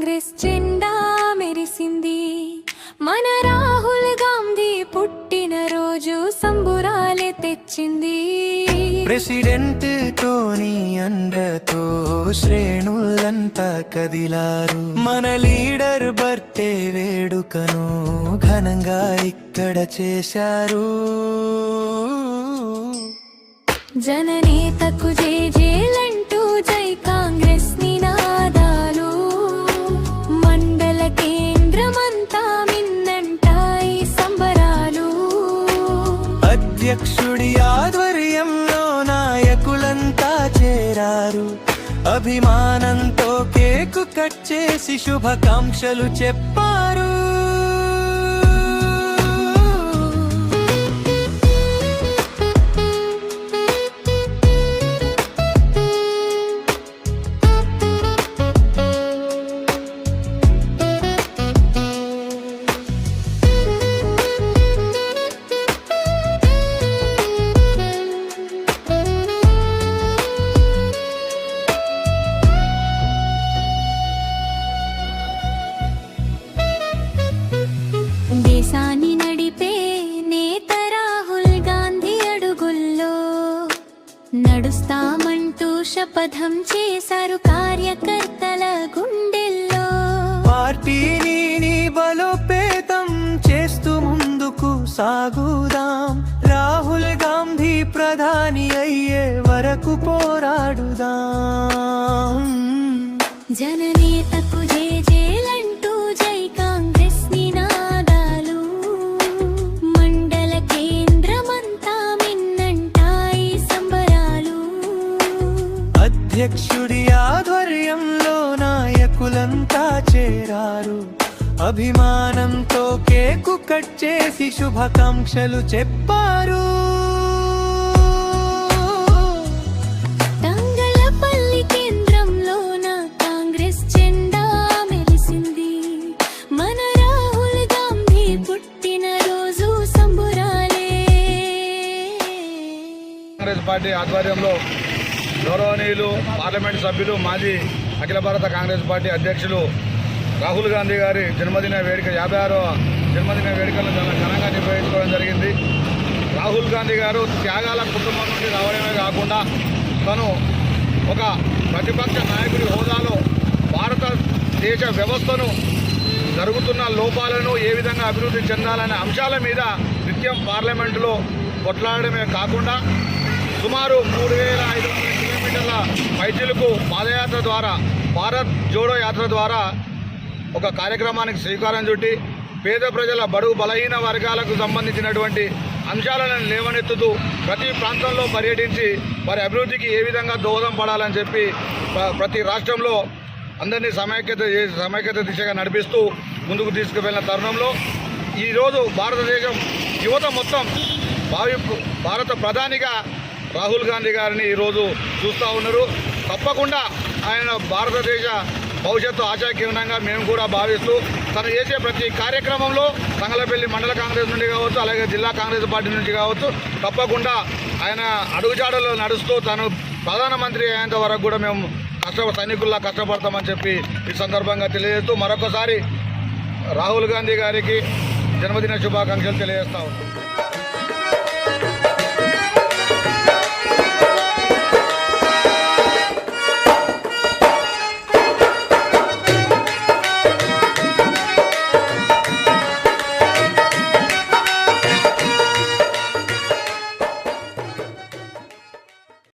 కాంగ్రెస్ జెండా మెరిసింది. మన రాహుల్ గాంధీ పుట్టిన రోజు సంబురాలే తెచ్చింది. ప్రెసిడెంట్ తోని అండతో శ్రేణులంతా కదిలారు. మన లీడర్ బర్త్డే వేడుకను ఘనంగా ఇక్కడ చేశారు. జననేతకు జేజేలంటూ జై కాంగ్రెస్ నినాదాలు. మండల కేంద్రమంతా మిన్నంటాయి సంబరాలు. అధ్యక్షుడి ఆధ్వర్యంలో నాయకులంతా చేరారు. అభిమానంతో కేకు కట్ చేసి శుభాకాంక్షలు చెప్పారు. దేశాన్ని నడిపే నేత రాహుల్ గాంధీ అడుగుల్లో నడుస్తామంటూ శపథం చేశారు కార్యకర్తల గుండెల్లో. పార్టీని బలోపేతం చేస్తూ ముందుకు సాగుదాం. రాహుల్ గాంధీ ప్రధాని అయ్యే వరకు పోరాడుదాం. జననేతకు జేజేలంటూ జై కాంగ్రెస్ నినాదాలు. మండల కేంద్రమంతా మిన్నంటాయి సంబరాలు. అధ్యక్షుడి ఆధ్వర్యంలో నాయకులంతా చేరారు. అభిమానంతో కేకు కట్ చేసి శుభాకాంక్షలు చెప్పారు. తంగళపల్లి కేంద్రంలోన కాంగ్రెస్ జెండా మెరిసింది. మన రాహుల్ గాంధీ పుట్టిన రోజు సంబురాలే. కాంగ్రెస్ పార్టీ ఆధ్వర్యంలో గౌరవనీయులు పార్లమెంట్ సభ్యులు మాజీ అఖిల భారత కాంగ్రెస్ పార్టీ అధ్యక్షులు రాహుల్ గాంధీ గారి జన్మదిన వేడుక 56వ జన్మదిన వేడుకలను చాలా ఘనంగా నిర్వహించుకోవడం జరిగింది. రాహుల్ గాంధీ గారు త్యాగాల కుటుంబం నుండి రావడమే కాకుండా తను ఒక ప్రతిపక్ష నాయకుడి హోదాలో భారతదేశ వ్యవస్థను జరుగుతున్న లోపాలను ఏ విధంగా అభివృద్ధి చెందాలనే అంశాల మీద నిత్యం పార్లమెంటులో కొట్లాడమే కాకుండా సుమారు 3500 కిలోమీటర్ల పైచిలకు పాదయాత్ర ద్వారా భారత్ జోడో యాత్ర ద్వారా ఒక కార్యక్రమానికి శ్రీకారం చుట్టి పేద ప్రజల బడుగు బలహీన వర్గాలకు సంబంధించినటువంటి అంశాలను లేవనెత్తుతూ ప్రతి ప్రాంతంలో పర్యటించి వారి అభివృద్ధికి ఏ విధంగా దోహదం పడాలని చెప్పి ప్రతి రాష్ట్రంలో అందరినీ సమైక్యత దిశగా నడిపిస్తూ ముందుకు తీసుకువెళ్ళిన తరుణంలో ఈరోజు భారతదేశం యువత మొత్తం భారత ప్రధానిగా రాహుల్ గాంధీ గారిని ఈరోజు చూస్తూ ఉన్నారు. తప్పకుండా ఆయన భారతదేశ భవిష్యత్తు ఆశాకిరణంగా మేము కూడా భావిస్తూ తను చేసే ప్రతి కార్యక్రమంలో తంగలపల్లి మండల కాంగ్రెస్ నుండి కావచ్చు, అలాగే జిల్లా కాంగ్రెస్ పార్టీ నుంచి కావచ్చు, తప్పకుండా ఆయన అడుగుజాడలో నడుస్తూ తను ప్రధానమంత్రి అయ్యేంత వరకు కూడా మేము సైనికుల్లా కష్టపడతామని చెప్పి ఈ సందర్భంగా తెలియజేస్తూ మరొకసారి రాహుల్ గాంధీ గారికి జన్మదిన శుభాకాంక్షలు తెలియజేస్తా ఉన్నాం.